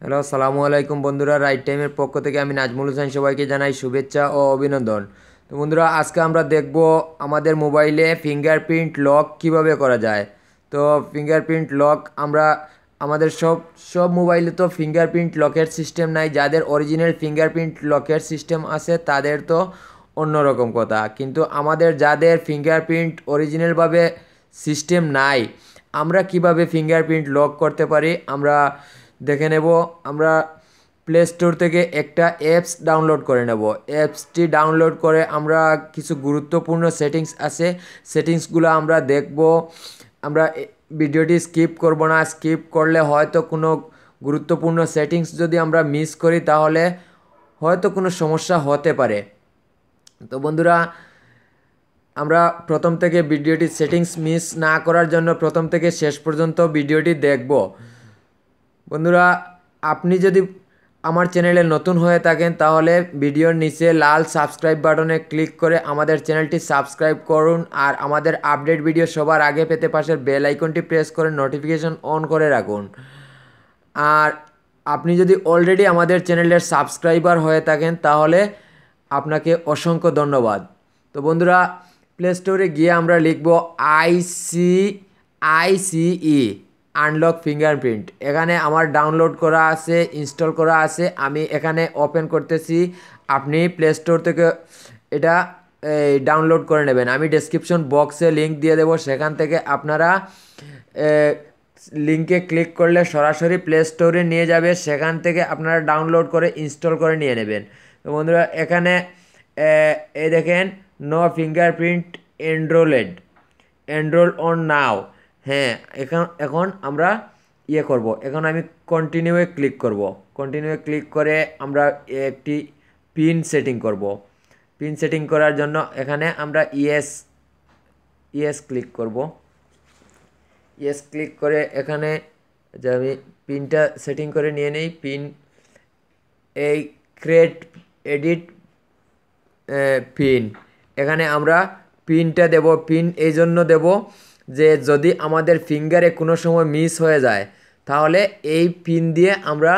Hello, আসসালামু আলাইকুম বন্ধুরা। রাইট টাইমের পক্ষ থেকে আমি নাজমুল হোসেন সবাইকে জানাই শুভেচ্ছা ও অভিনন্দন। তো বন্ধুরা, আজকে আমরা দেখব আমাদের মোবাইলে ফিঙ্গারপ্রিন্ট লক কিভাবে করা যায়। তো ফিঙ্গারপ্রিন্ট লক আমরা আমাদের সব মোবাইলে তো ফিঙ্গারপ্রিন্ট লকের সিস্টেম নাই। যাদের অরিজিনাল ফিঙ্গারপ্রিন্ট লকের সিস্টেম আছে তাদের তো অন্যরকম কথা, কিন্তু আমাদের যাদের ফিঙ্গারপ্রিন্ট অরিজিনালভাবে সিস্টেম নাই, আমরা কিভাবে ফিঙ্গারপ্রিন্ট লক করতে পারি আমরা দেখে নেব। আমরা প্লে স্টোর থেকে একটা অ্যাপস ডাউনলোড করে নেব। অ্যাপসটি ডাউনলোড করে আমরা কিছু গুরুত্বপূর্ণ সেটিংস আছে, সেটিংসগুলো আমরা দেখব। আমরা ভিডিওটি স্কিপ করব না। স্কিপ করলে হয়তো কোনো গুরুত্বপূর্ণ সেটিংস যদি আমরা মিস করি তাহলে হয়তো কোনো সমস্যা হতে পারে। তো বন্ধুরা, আমরা প্রথম থেকে ভিডিওটি সেটিংস মিস না করার জন্য প্রথম থেকে শেষ পর্যন্ত ভিডিওটি দেখব। বন্ধুরা, আপনি যদি আমার চ্যানেলে নতুন হয়ে থাকেন তাহলে ভিডিওর নিচে লাল সাবস্ক্রাইব বাটনে ক্লিক করে আমাদের চ্যানেলটি সাবস্ক্রাইব করুন, আর আমাদের আপডেট ভিডিও সবার আগে পেতে পাশের বেল আইকনটি প্রেস করে নোটিফিকেশন অন করে রাখুন। আর আপনি যদি অলরেডি আমাদের চ্যানেলের সাবস্ক্রাইবার হয়ে থাকেন তাহলে আপনাকে অসংখ্য ধন্যবাদ। তো বন্ধুরা, প্লে স্টোরে গিয়ে আমরা লিখব আইসিই আনলক ফিঙ্গারপ্রিন্ট। এখানে আমার ডাউনলোড করা আছে, ইনস্টল করা আছে, আমি এখানে ওপেন করতেছি। আপনি প্লে স্টোর থেকে এটা ডাউনলোড করে নেবেন। আমি ডেসক্রিপশন বক্সে লিঙ্ক দিয়ে দেবো, সেখান থেকে আপনারা লিঙ্কে ক্লিক করলে সরাসরি প্লে স্টোরে নিয়ে যাবে। সেখান থেকে আপনারা ডাউনলোড করে ইনস্টল করে নিয়ে নেবেন। তো বন্ধুরা, এখানে এই দেখেন, no fingerprint enrol on now. হ্যাঁ, এখন আমরা করব। এখন আমি কন্টিনিউয়ে ক্লিক করব। কন্টিনিউয়ে ক্লিক করে আমরা একটি পিন সেটিং করব। পিন সেটিং করার জন্য এখানে আমরা ইয়েস ক্লিক করব। ইয়েস ক্লিক করে এখানে যে আমি পিনটা সেটিং করে নিয়ে নেই। পিন এই ক্রিয়েট এডিট পিন, এখানে আমরা পিনটা দেব। পিন এই জন্য দেব যে যদি আমাদের ফিঙ্গারে কোনো সময় মিস হয়ে যায় তাহলে এই পিন দিয়ে আমরা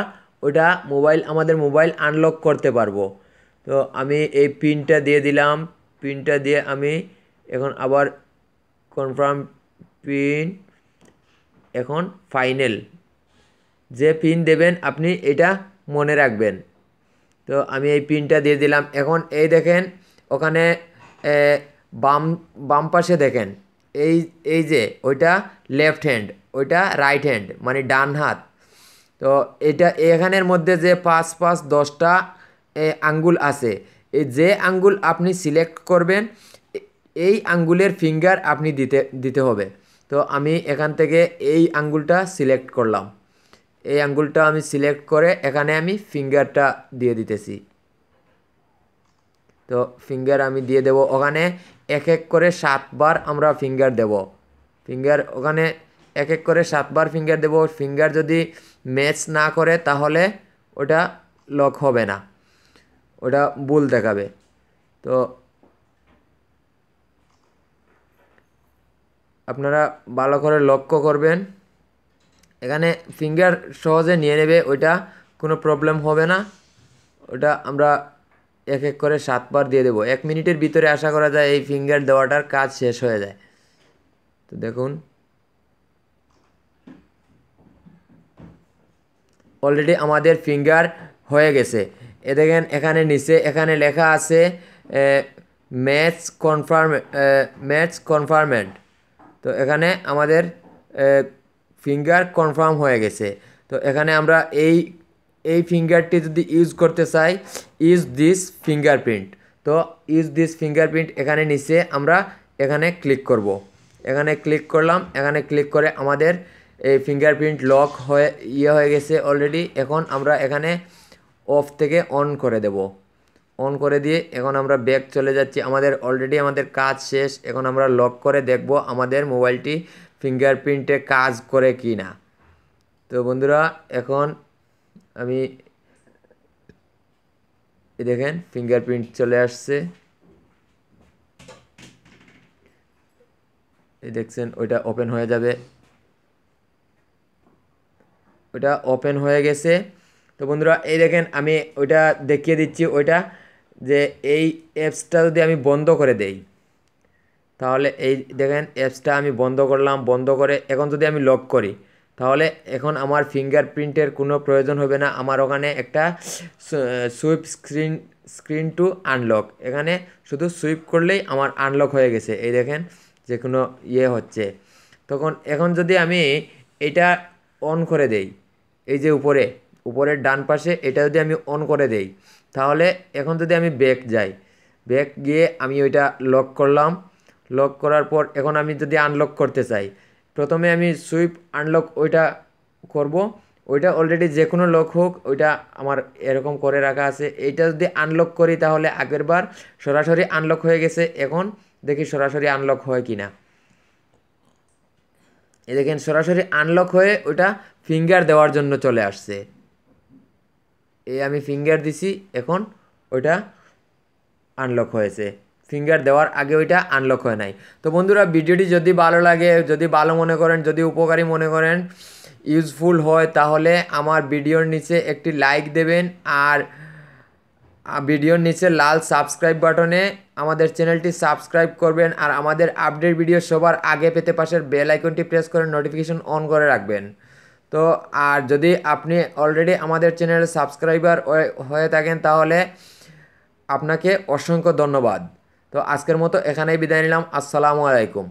আমাদের মোবাইল আনলক করতে পারবো। তো আমি এই পিনটা দিয়ে দিলাম। পিনটা দিয়ে আমি এখন আবার কনফার্ম পিন, এখন ফাইনাল। যে পিন দেবেন আপনি এটা মনে রাখবেন। তো আমি এই পিনটা দিয়ে দিলাম। এখন এই দেখেন, ওখানে বাম বাম পাশে দেখেন, এই এই যে ওইটা লেফট হ্যান্ড, ওইটা রাইট হ্যান্ড মানে ডান হাত। তো এটা এখানের মধ্যে যে 5 5 10টা আঙ্গুল আছে, এই যে আঙ্গুল আপনি সিলেক্ট করবেন এই আঙ্গুলের ফিঙ্গার আপনি দিতে হবে। তো আমি এখান থেকে এই আঙ্গুলটা সিলেক্ট করলাম। এই আঙ্গুলটা আমি সিলেক্ট করে এখানে আমি ফিঙ্গারটা দিয়ে দিতেছি। তো ফিঙ্গার আমি দিয়ে দেব। ওখানে এক এক করে 7বার আমরা ফিঙ্গার দেব। ফিঙ্গার ওখানে এক এক করে 7বার ফিঙ্গার দেব। ফিঙ্গার যদি ম্যাচ না করে তাহলে ওটা লক হবে না, ওটা ভুল দেখাবে। তো আপনারা ভালো করে লক্ষ্য করবেন। এখানে ফিঙ্গার সহজে নিয়ে নেবে, ওইটা কোনো প্রবলেম হবে না। ওটা আমরা এক এক করে 7বার দিয়ে দেবো। 1 মিনিটের ভিতরে আশা করা যায় এই ফিঙ্গার দেওয়াটার কাজ শেষ হয়ে যায়। তো দেখুন, অলরেডি আমাদের ফিঙ্গার হয়ে গেছে। এ দেখেন, এখানে নিচে এখানে লেখা আছে ম্যাচ কনফার্মেন্ট। তো এখানে আমাদের ফিঙ্গার কনফার্ম হয়ে গেছে। তো এখানে আমরা এই ফিঙ্গারটি যদি ইউজ করতে চাই, ইউজ দিস ফিঙ্গারপ্রিন্ট। তো ইউজ দিস ফিঙ্গারপ্রিন্ট এখানে নিচে আমরা এখানে ক্লিক করব। এখানে ক্লিক করলাম। এখানে ক্লিক করে আমাদের এই ফিঙ্গারপ্রিন্ট লক হয়ে গেছে অলরেডি। এখন আমরা এখানে অফ থেকে অন করে দেব। অন করে দিয়ে এখন আমরা ব্যাক চলে যাচ্ছি। আমাদের কাজ শেষ। এখন আমরা লক করে দেখব আমাদের মোবাইলটি ফিঙ্গারপ্রিন্টে কাজ করে কি না। তো বন্ধুরা, এখন আমি দেখেন ফিঙ্গারপ্রিন্ট চলে আসছে। এই দেখছেন, ওইটা ওপেন হয়ে যাবে। ওটা ওপেন হয়ে গেছে। তো বন্ধুরা এই দেখেন আমি ওইটা দেখিয়ে দিচ্ছি, ওইটা যে এই অ্যাপসটা যদি আমি বন্ধ করে দেই, তাহলে এই দেখেন অ্যাপসটা আমি বন্ধ করলাম, বন্ধ করে এখন যদি আমি লক করি, তাহলে এখন আমার ফিঙ্গারপ্রিন্টের কোনো প্রয়োজন হবে না। আমার ওখানে একটা সুইপ স্ক্রিন টু আনলক, এখানে শুধু সুইপ করলেই আমার আনলক হয়ে গেছে। এই দেখেন যে কোনো ইয়ে হচ্ছে। তখন এখন যদি আমি এটা অন করে দেই, এই যে উপরের ডান পাশে এটা যদি আমি অন করে দেই, তাহলে এখন যদি আমি ব্যাক যাই, ব্যাক গিয়ে আমি ওইটা লক করলাম, লক করার পর এখন আমি যদি আনলক করতে চাই, প্রথমে আমি সুইপ আনলক ওইটা করব, ওইটা অলরেডি যে কোনো লক হোক ওইটা আমার এরকম করে রাখা আছে। এইটা যদি আনলক করি তাহলে আগের বার সরাসরি আনলক হয়ে গেছে, এখন দেখি সরাসরি আনলক হয় কি না। এই দেখেন সরাসরি আনলক হয়ে ওইটা ফিঙ্গার দেওয়ার জন্য চলে আসছে। এই আমি ফিঙ্গার দিছি, এখন ওইটা আনলক হয়েছে। ফিঙ্গার দেওয়ার আগে ওইটা আনলক হয় নাই। তো বন্ধুরা ভিডিওটি যদি ভালো লাগে, যদি ভালো মনে করেন, যদি উপকারী মনে করেন, ইউজফুল হয়, তাহলে আমার ভিডিওর নিচে একটি লাইক দেবেন। আর ভিডিওর নিচে লাল সাবস্ক্রাইব বাটনে আমাদের চ্যানেলটি সাবস্ক্রাইব করবেন। আর আমাদের আপডেট ভিডিও সবার আগে পেতে পাশের বেল আইকনটি প্রেস করে নোটিফিকেশন অন করে রাখবেন। তো আর যদি আপনি অলরেডি আমাদের চ্যানেলের সাবস্ক্রাইবার হয়ে থাকেন, তাহলে আপনাকে অসংখ্য ধন্যবাদ। তো আজকের মতো এখানেই বিদায় নিলাম। আসসালামু আলাইকুম।